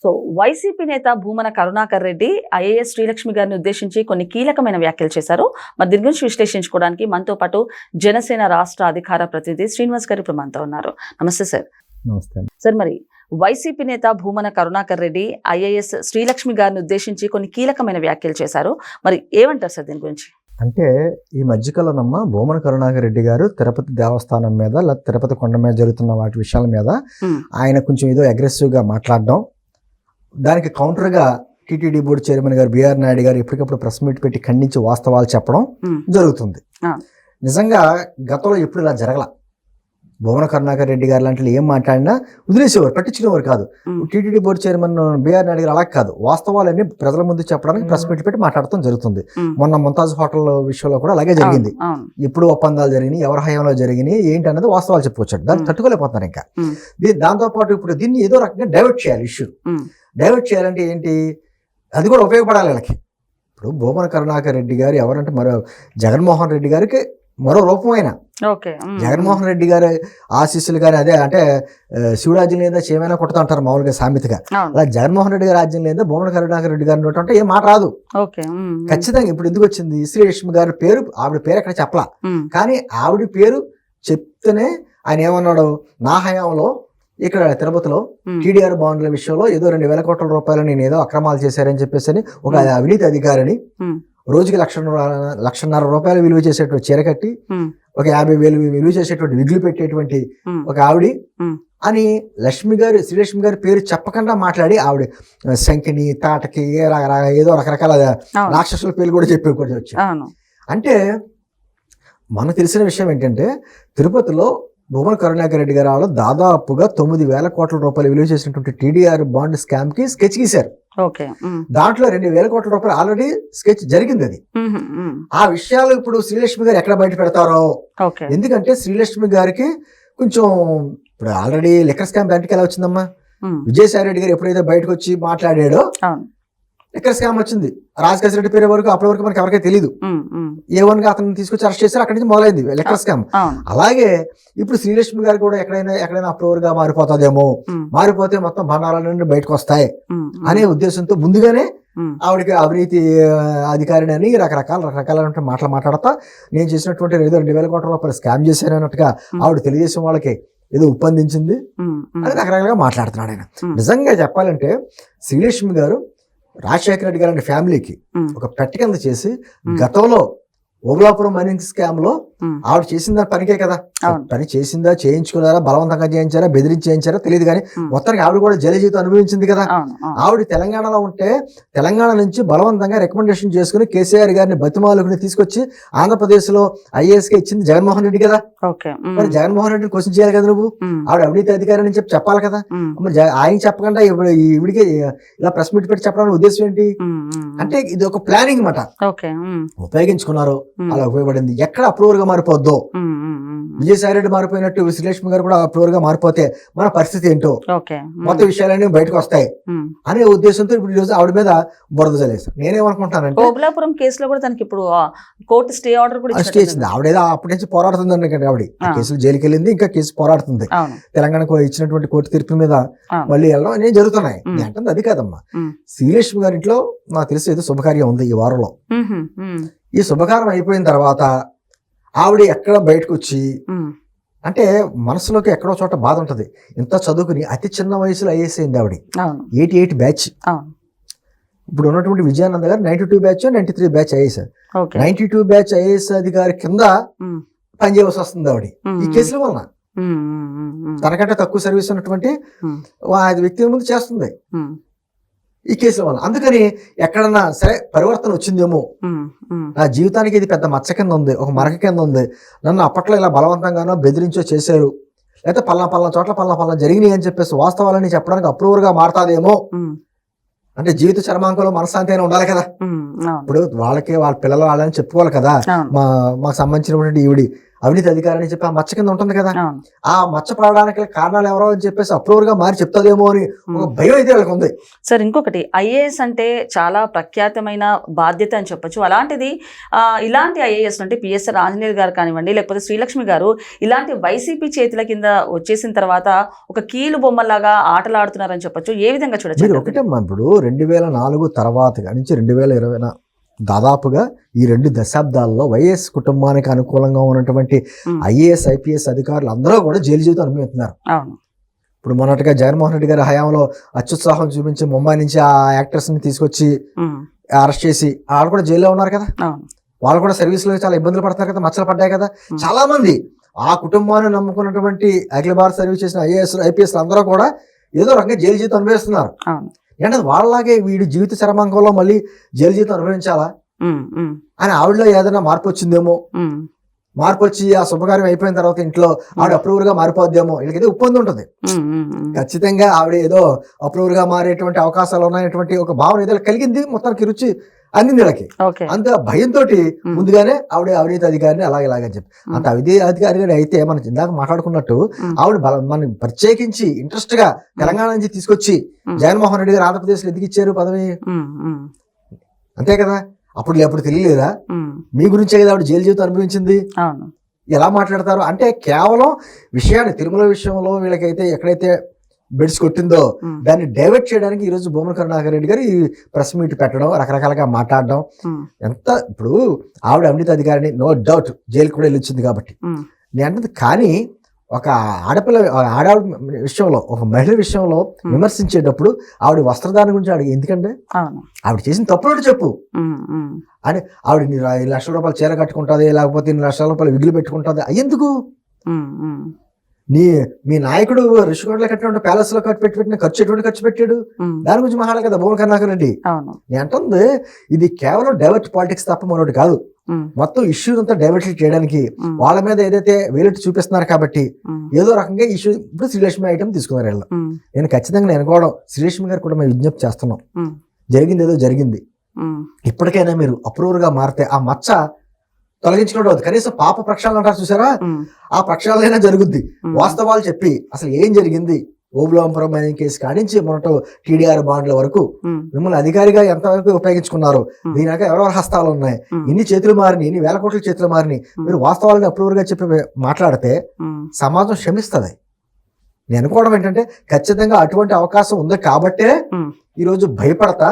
So YCP నేత Bhumana Karunakar Reddy IAS Srilakshmi గారిని ఉద్దేశించి కొన్ని కీలకమైన వ్యాఖ్యలు చేశారు. మరి దీని గురించి విశ్లేషించుకోవడానికి మనతో పాటు జనసేన రాష్ట్ర అధికార ప్రతినిధి శ్రీనివాస్ గారు ఇప్పుడు మనతో ఉన్నారు. నమస్తే సార్. నమస్తే సార్, మరి వైసీపీ నేత భూమన కరుణాకర్ రెడ్డి ఐఏఎస్ శ్రీలక్ష్మి గారిని ఉద్దేశించి కొన్ని కీలకమైన వ్యాఖ్యలు చేశారు. మరి ఏమంటారు సార్ దీని గురించి? అంటే ఈ మధ్యకాలంలో భూమన కరుణాకర్ రెడ్డి గారు తిరుపతి దేవస్థానం మీద లేదా తిరుపతి కొండ మీద జరుగుతున్న వాటి విషయాల మీద ఆయన కొంచెం ఏదో అగ్రెసివ్గా మాట్లాడడం, దానికి కౌంటర్గా టీటీడీ బోర్డు చైర్మన్ గారు బిఆర్ నాయుడు గారు ఎప్పటికప్పుడు ప్రెస్ మీట్ పెట్టి ఖండించి వాస్తవాలు చెప్పడం జరుగుతుంది. నిజంగా గతంలో ఎప్పుడు ఇలా జరగల. భూమన కరుణాకర్ రెడ్డి గారు లాంటి ఏం మాట్లాడినా వదిలేసేవారు, పట్టించుకునేవారు కాదు. TTD board chairman BR Naidu గారు అలా కాదు, వాస్తవాలన్నీ ప్రజల ముందు చెప్పడానికి ప్రెస్ మీట్ పెట్టి మాట్లాడటం జరుగుతుంది. మొన్న ముంతాజ్ హోటల్ విషయంలో కూడా అలాగే జరిగింది. ఎప్పుడు ఒప్పందాలు జరిగినాయి, ఎవరి హయాంలో జరిగినాయి ఏంటి అన్నది వాస్తవాలు చెప్పుకొచ్చాడు. దాన్ని తట్టుకోలేకపోతున్నారు. ఇంకా దాంతోపాటు ఇప్పుడు దీన్ని ఏదో రకంగా డైవర్ట్ చేయాలి. ఇష్యూ డైవర్ట్ చేయాలంటే ఏంటి, అది కూడా ఉపయోగపడాలి వీళ్ళకి. ఇప్పుడు భూమన కరుణాకర్ రెడ్డి గారు ఎవరంటే మరో జగన్మోహన్ రెడ్డి గారికి మరో రూపమైన జగన్మోహన్ రెడ్డి గారు ఆశీస్సులు కానీ, అదే అంటే శివరాజ్యం లేదా చేయమైనా కొడతా అంటారు మామూలుగా సామెతగా. అలా జగన్మోహన్ రెడ్డి గారి రాజ్యం లేదా భూమన కరుణాకర్ రెడ్డి గారిని అంటే ఏం మాట రాదు ఖచ్చితంగా. ఇప్పుడు ఎందుకు వచ్చింది, శ్రీలక్ష్మి గారి పేరు, ఆవిడ పేరు ఎక్కడ చెప్పలా, కానీ ఆవిడ పేరు చెప్తేనే ఆయన ఏమన్నాడు, నా హయాంలో ఇక్కడ తిరుపతిలో టీడీఆర్ బాండ్ల విషయంలో ఏదో 2,000 కోట్ల రూపాయలు నేను ఏదో అక్రమాలు చేశారని చెప్పేసి ఒక అవినీతి అధికారిని రోజుకి 1,50,000 రూపాయలు విలువ చేసేటువంటి చీర కట్టి ఒక 50,000 విలువ చేసేటువంటి విగులు పెట్టేటువంటి ఒక ఆవిడ అని శ్రీలక్ష్మి గారి పేరు చెప్పకుండా మాట్లాడి ఆవిడ శంకిని తాటకి ఏదో రకరకాల రాక్షసుల పేర్లు కూడా చెప్పి వచ్చాయి. అంటే మనకు తెలిసిన విషయం ఏంటంటే తిరుపతిలో భూమన కరుణాకర్ రెడ్డి గారు దాదాపుగా 9,000 కోట్ల రూపాయలు విలువ చేసినటువంటి టీడీఆర్ బాండ్ స్కామ్ కి స్కెచ్ గీశారు. దాంట్లో 2,000 కోట్ల రూపాయలు ఆల్రెడీ స్కెచ్ జరిగింది. అది ఆ విషయాలు ఇప్పుడు శ్రీలక్ష్మి గారు ఎక్కడ బయట పెడతారో. ఎందుకంటే శ్రీలక్ష్మి గారికి కొంచెం ఇప్పుడు ఆల్రెడీ లిక్కర్ స్కామ్ బయటకి ఎలా వచ్చిందమ్మా, విజయసాయి రెడ్డి గారు ఎప్పుడైతే బయటకు వచ్చి మాట్లాడాడో లిక్కర్ స్కామ్ వచ్చింది. రాజకేశ్వర రెడ్డి పేరు వరకు అప్పటి వరకు మనకి ఎవరికైతే తెలియదు. A1 గా అతను తీసుకొచ్చి అరెస్ట్ చేశారు, అక్కడి నుంచి మొదలైంది లిక్కర్ స్కామ్. అలాగే ఇప్పుడు శ్రీలక్ష్మి గారు కూడా ఎక్కడైనా అప్రూవర్ గా మారిపోతుందేమో, మారిపోతే మొత్తం బండారాల నుండి బయటకు వస్తాయి అనే ఉద్దేశంతో ముందుగానే ఆవిడకి అవినీతి అధికారిని అని రకరకాల మాటలు మాట్లాడతా నేను చేసినటువంటి 2,000 కోట్ల రూపాయలు స్కామ్ చేశాను అన్నట్టుగా ఆవిడ తెలుగుదేశం వాళ్ళకి ఏదో ఒప్పందించింది అని రకరకాలుగా మాట్లాడుతున్నాడు ఆయన. నిజంగా చెప్పాలంటే శ్రీలక్ష్మి గారు రాజశేఖర రెడ్డి గారి ఫ్యామిలీకి ఒక పెట్టకింద చేసి గతంలో ఓబులాపురం మైనింగ్ స్కామ్ లో ఆవిడ చేసిన పనికే కదా, పని చేసిందా, చేయించుకున్నారా, బలవంతంగా చేయించారా, బెదిరించి చేయించారా తెలియదు, కానీ మొత్తానికి ఆవిడ కూడా జైలు జీవితం అనుభవించింది కదా. ఆవిడ తెలంగాణలో ఉంటే తెలంగాణ నుంచి బలవంతంగా రికమెండేషన్ చేసుకుని కేసీఆర్ గారిని బతిమాలుకుని తీసుకొచ్చి ఆంధ్రప్రదేశ్ లో ఐఏఎస్ గా ఇచ్చింది జగన్మోహన్ రెడ్డి కదా. మరి జగన్మోహన్ రెడ్డిని క్వశ్చన్ చేయాలి కదా నువ్వు, ఆవిడ అవినీతి అధికారి అని చెప్పాలి కదా. ఆయన చెప్పకుండా ఈవిడికి ఇలా ప్రెస్ మీట్ పెట్టి చెప్పడానికి ఉద్దేశం ఏంటి అంటే ఇది ఒక ప్లానింగ్ మాట. ఉపయోగించుకున్నారు, అలా ఉపయోగపడింది. ఎక్కడ అప్రూవర్ గా మారిపోద్దో, విజయసాయి రెడ్డి మారిపోయినట్టు శ్రీలక్ష్మి గారు కూడా అప్రూవర్ గా మారిపోతే మన పరిస్థితి ఏంటో, మొత్తం విషయాలన్నీ బయటకు వస్తాయి అనే ఉద్దేశంతో ఇప్పుడు ఈ రోజు ఆవిడ మీద బురద జల్లేస్తారు. నేనేమనుకుంటానంటే ఓబులాపురం కేసులో కూడా తనకి ఇప్పుడు కోర్టు స్టే ఆర్డర్ కూడా స్టే ఇచ్చింది. ఆవిడేదో అప్పటి నుంచి పోరాడుతుంది అండి. ఆవిడ కేసులు జైలుకి వెళ్ళింది, ఇంకా కేసు పోరాడుతుంది. తెలంగాణకు ఇచ్చినటువంటి కోర్టు తీర్పు మీద మళ్ళీ వెళ్ళడం అనేవి జరుగుతున్నాయి. అంటే అది కాదమ్మా, శ్రీలక్ష్మి గారి ఇంట్లో నాకు తెలిసి ఏదో శుభకార్యం ఉంది ఈ వారంలో. ఈ శుభకార్యం అయిపోయిన తర్వాత ఆవిడ ఎక్కడ బయటకు వచ్చి అంటే మనసులోకి ఎక్కడో చోట బాధ ఉంటది. ఇంత చదువుకుని అతి చిన్న వయసులో ఐఏఎస్ అయింది ఆవిడ, 88 బ్యాచ్. ఇప్పుడు ఉన్నటువంటి విజయానంద గారు 92 batch 93 batch IAS. 92 batch IAS అధికారి కింద పనిచేయవలసి వస్తుంది ఆవిడ ఈ కేసుల వలన. తనకంటే తక్కువ సర్వీస్ ఉన్నటువంటి వ్యక్తి ముందు చేస్తుంది ఈ కేసుల వల్ల. అందుకని ఎక్కడన్నా సరే పరివర్తన వచ్చిందేమో, నా జీవితానికి ఇది పెద్ద మచ్చ కింద ఉంది, ఒక మరక కింద ఉంది, నన్ను అప్పట్లో ఇలా బలవంతంగానో బెదిరించో చేశారు, లేకపోతే పల్లా చోట్ల జరిగినాయి అని చెప్పేసి వాస్తవాలని చెప్పడానికి అప్రూవర్ గా మారుతాదేమో. అంటే జీవిత చర్మాంకంలో మనశ్శాంతి అయినా ఉండాలి కదా. ఇప్పుడు వాళ్ళ పిల్లలు వాళ్ళని చెప్పుకోవాలి కదా, మాకు సంబంధించినటువంటి ఈవిడి అవినీతి అధికారి అని చెప్పి ఆ మచ్చ కింద ఉంటుంది కదా, అవును. ఆ మచ్చ పడడానికి కారణాలు ఎవరో అని చెప్పేసి అప్రూవర్ గా మారి చెప్తాదేమో అని ఒక భయం అయితే వాళ్ళకి ఉంది. సార్ ఇంకొకటి, ఐఏఎస్ అంటే చాలా ప్రఖ్యాతమైన బాధ్యత అని చెప్పొచ్చు. అలాంటిది ఇలాంటి ఐఏఎస్ అంటే పిఎస్ఆర్ ఆంజనేయులు గారు కానివ్వండి, లేకపోతే శ్రీలక్ష్మి గారు ఇలాంటి వైసీపీ చేతుల కింద వచ్చేసిన తర్వాత ఒక కీలు బొమ్మలాగా ఆటలాడుతున్నారని చెప్పొచ్చు. ఏ విధంగా మీరు చూడొచ్చు? ఒకటే ఇప్పుడు 2004 తర్వాత నుంచి 2020 దాదాపుగా ఈ 2 దశాబ్దాల్లో వైఎస్ కుటుంబానికి అనుకూలంగా ఉన్నటువంటి ఐఏఎస్ ఐపీఎస్ అధికారులు అందరూ కూడా జైలు జీవితం అనుభవిస్తున్నారు. అవును. ఇప్పుడు మొన్నటిగా జగన్మోహన్ రెడ్డి గారి హయాంలో అత్యుత్సాహం చూపించి ముంబై నుంచి ఆ యాక్టర్స్ ని తీసుకొచ్చి అరెస్ట్ చేసి వాళ్ళు కూడా జైల్లో ఉన్నారు కదా, అవును. వాళ్ళు కూడా సర్వీస్ లో చాలా ఇబ్బందులు పడుతున్నారు కదా, మచ్చలు పడ్డాయి కదా. చాలా మంది ఆ కుటుంబాన్ని నమ్ముకున్నటువంటి అఖిల భారత సర్వీస్ చేసిన ఐఏఎస్ ఐపీఎస్ అందరూ కూడా ఏదో రకంగా జైలు జీవితం అనుభవిస్తున్నారు. అవును. అంటే వాళ్ళలాగే వీడి జీవిత చరమాంకంలో మళ్ళీ జైలు జీవితం అనుభవించాలా అని ఆవిడలో ఏదైనా మార్పు వచ్చిందేమో, మార్పు వచ్చి ఆ శుభకార్యం అయిపోయిన తర్వాత ఇంట్లో ఆవిడ అప్రూవర్ గా మారిపోద్దేమో, వీళ్ళకైతే ఉప్పొంది ఉంటుంది. ఖచ్చితంగా ఆవిడ ఏదో అప్రూవర్ గా మారేటువంటి అవకాశాలు ఉన్నాయటువంటి ఒక భావన ఏదో కలిగింది, మొత్తానికి రుచి అందింది వీళ్ళకి. అంత భయంతో ముందుగానే ఆవిడ అవినీతి అధికారిని ఇలాగని చెప్పి, అంత అవినీతి అధికారి అయితే మనం ఇందాక మాట్లాడుకున్నట్టు ఆవిడ మన ప్రత్యేకించి ఇంట్రెస్ట్ గా తెలంగాణ నుంచి తీసుకొచ్చి జగన్మోహన్ రెడ్డి గారు ఆంధ్రప్రదేశ్ లో ఎందుకు ఇచ్చారు పదవి, అంతే కదా. అప్పుడు తెలియలేదా మీ గురించే కదా ఆవిడ జైలు జీవితం అనుభవించింది. ఎలా మాట్లాడతారు అంటే కేవలం విషయాన్ని తిరుమల విషయంలో వీళ్ళకైతే ఎక్కడైతే బెడ్స్ కొట్టిందో దాన్ని డైవర్ట్ చేయడానికి ఈ రోజు భూమన కరుణాకర్ రెడ్డి గారు ఈ ప్రెస్ మీట్ పెట్టడం, రకరకాలుగా మాట్లాడడం. ఎంత ఇప్పుడు ఆవిడ అవినీతి అధికారిని నో డౌట్ జైలు కూడా వెళ్ళొచ్చింది కాబట్టి నేను అంటుంది. కానీ ఒక ఆడపిల్ల విషయంలో, ఒక మహిళ విషయంలో విమర్శించేటప్పుడు ఆవిడ వస్త్రధారణ గురించి ఆవిడ ఎందుకంటే ఆవిడ చేసిన తప్పులు చెప్పు అని, ఆవిడ 2 లక్షల రూపాయలు చీర కట్టుకుంటుంది, లేకపోతే 2 లక్షల రూపాయలు విగులు పెట్టుకుంటుంది, ఎందుకు? మీ నాయకుడు ఋషికొండలో కట్టిన ప్యాలెస్ లో పెట్టిన ఖర్చు పెట్టాడు, దాని గురించి మాట్లాడాలి కదా భూమన కరుణాకర్ రెడ్డి. నేను అంటుంది ఇది కేవలం డైవర్ట్ పాలిటిక్స్ తప్ప మరొకటి కాదు. మొత్తం ఇష్యూ అంతా డైవర్ట్ చేయడానికి వాళ్ళ మీద ఏదైతే వేలెట్టి చూపిస్తున్నారు కాబట్టి ఏదో రకంగా ఇష్యూ. ఇప్పుడు శ్రీలక్ష్మి ఐటమ్ తీసుకున్నారు వీళ్ళు. నేను ఖచ్చితంగా నేను అనుకోవడం శ్రీలక్ష్మి గారు కూడా మేము విజ్ఞప్తి చేస్తున్నాం, జరిగింది ఏదో జరిగింది, ఇప్పటికైనా మీరు అప్రూవర్ గా మారితే ఆ మచ్చ తొలగించుకోవడం, కనీసం పాప ప్రక్షాళన అంటారు చూసారా, ఆ ప్రక్షాళనైనా జరుగుద్ది. వాస్తవాలు చెప్పి అసలు ఏం జరిగింది, ఓబులాంపురం మైనింగ్ కేసు కాడించి మొన్నటి టీడీఆర్ బాండ్ల వరకు మిమ్మల్ని అధికారిగా ఎంతవరకు ఉపయోగించుకున్నారు, దీనిక ఎవరెవరి హస్తాలు ఉన్నాయి, ఇన్ని చేతులు మారిని, ఇన్ని వేల కోట్ల చేతులు మారిని, మీరు వాస్తవాలను అప్రూవర్ గా చెప్పి మాట్లాడితే సమాజం క్షమిస్తుంది. నేను అనుకోవడం ఏంటంటే ఖచ్చితంగా అటువంటి అవకాశం ఉంది కాబట్టే ఈరోజు భయపడతా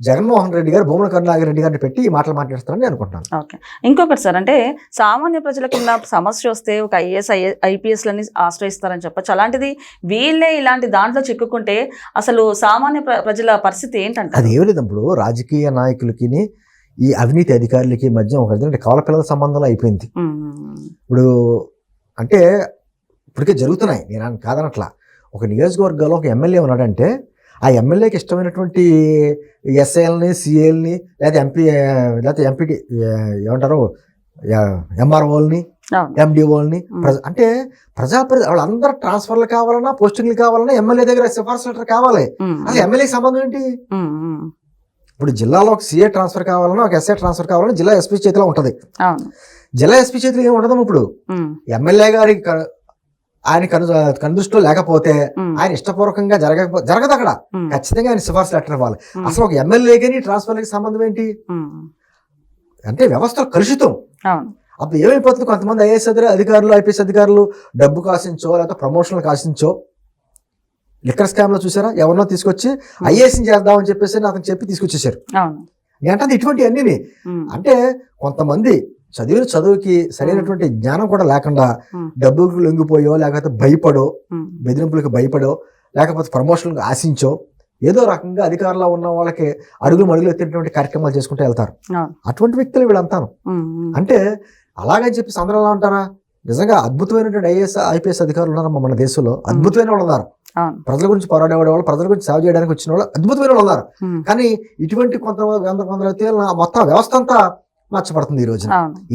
జగన్మోహన్ రెడ్డి గారు భూమన కరుణాకర్ రెడ్డి గారిని పెట్టి ఈ మాటలు మాట్లాడుతారని అనుకుంటున్నాను. ఓకే. ఇంకొకటి సార్, అంటే సామాన్య ప్రజలకు ఉన్న సమస్య వస్తే ఒక ఐఏఎస్ ఐపీఎస్లని ఆశ్రయిస్తారని చెప్పచ్చు. అలాంటిది వీళ్ళే ఇలాంటి దాంట్లో చిక్కుకుంటే అసలు సామాన్య ప్రజల పరిస్థితి ఏంటంటే? అది ఏమి లేదు, ఇప్పుడు రాజకీయ నాయకులకి ఈ అవినీతి అధికారులకి మధ్య ఒక కవల పిల్లల సంబంధాలు అయిపోయింది. ఇప్పుడు అంటే ఇప్పటికే జరుగుతున్నాయి, నేను కాదనట్లా. ఒక నియోజకవర్గంలో ఒక ఎమ్మెల్యే ఉన్నాడంటే ఆ ఎమ్మెల్యేకి ఇష్టమైనటువంటి ఎస్ఐల్ని, సిఏల్ని, లేకపోతే ఎంపీటీ ఏమంటారు ఎంఆర్ఓల్ని, ఎండిఓల్ని, అంటే వాళ్ళందరూ ట్రాన్స్ఫర్లు కావాలన్నా, పోస్టింగ్లు కావాలన్నా ఎమ్మెల్యే దగ్గర సిఫార్సు లెటర్ కావాలి. అసలు ఎమ్మెల్యేకి సంబంధం ఏంటి? ఇప్పుడు జిల్లాలో ఒక సిఏ ట్రాన్స్ఫర్ కావాలన్నా, ఒక ఎస్ఐ ట్రాన్స్ఫర్ కావాలన్నా జిల్లా ఎస్పీ చేతిలో ఉంటది. జిల్లా ఎస్పీ చేతిలో ఏమి ఉండదు. ఇప్పుడు ఎమ్మెల్యే గారి ఆయన కనుదృష్టిలో లేకపోతే ఆయన ఇష్టపూర్వకంగా జరగదు అక్కడ. ఖచ్చితంగా ఆయన సిఫార్సు లెటర్ ఇవ్వాలి. అసలు ఒక ఎమ్మెల్యేకి ట్రాన్స్ఫర్కి సంబంధం ఏంటి అంటే వ్యవస్థ కలుషితం. అప్పుడు ఏమైపోతుంది, కొంతమంది ఐఏఎస్ అధికారులు, ఐపీఎస్ అధికారులు డబ్బు కాసించో లేకపోతే ప్రమోషన్లు కాసించో, లిక్కర్ స్కామ్ లో చూసారా, ఎవరినో తీసుకొచ్చి ఐఏఎస్ చేద్దామని చెప్పేసి అతను చెప్పి తీసుకొచ్చేసారు. అంటే ఇటువంటి అన్ని అంటే కొంతమంది చదువుకి సరైనటువంటి జ్ఞానం కూడా లేకుండా డబ్బులకు లొంగిపోయో, లేకపోతే భయపడో, బెదిరింపులకు భయపడో, లేకపోతే ప్రమోషన్లకు ఆశించో ఏదో రకంగా అధికారంలో ఉన్న వాళ్ళకి అడుగులు ఎత్తేటువంటి కార్యక్రమాలు చేసుకుంటూ వెళ్తారు. అటువంటి వ్యక్తులు వీళ్ళంతాను. అంటే అలాగని చెప్పి అందరూ ఎలా అంటారా? నిజంగా అద్భుతమైనటువంటి ఐఏఎస్ ఐపీఎస్ అధికారులు ఉన్నారు మన దేశంలో, అద్భుతమైన వాళ్ళు ఉన్నారు. ప్రజల గురించి పోరాడేవాడు వాళ్ళు, ప్రజల గురించి సేవ చేయడానికి వచ్చిన వాళ్ళు అద్భుతమైన వాళ్ళు ఉన్నారు. కానీ ఇటువంటి కొంత మొత్తం వ్యవస్థ అంతా మర్చిపడుతుంది ఈ రోజు.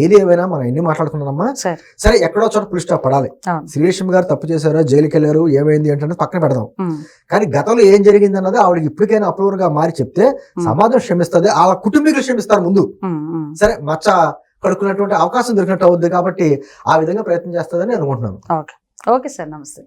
ఏది ఏమైనా మనం ఎన్ని మాట్లాడుకున్నామా, సరే ఎక్కడో చోట పులి స్టాప్ పడాలి. శ్రీలక్ష్మి గారు తప్పు చేశారో, జైలుకి వెళ్ళారు, ఏమైంది అంటే పక్కన పెడదాం. కానీ గతంలో ఏం జరిగింది అన్నది ఆవిడకి ఇప్పటికైనా అప్రూవర్ గా మారి చెప్తే సమాజం క్షమిస్తుంది, వాళ్ళ కుటుంబీకులు క్షమిస్తారు ముందు. సరే మచ్చ కడుక్కున్నటువంటి అవకాశం దొరికినట్టు అవుద్ది కాబట్టి ఆ విధంగా ప్రయత్నం చేస్తుందని అనుకుంటున్నాను. ఓకే సార్, నమస్తే.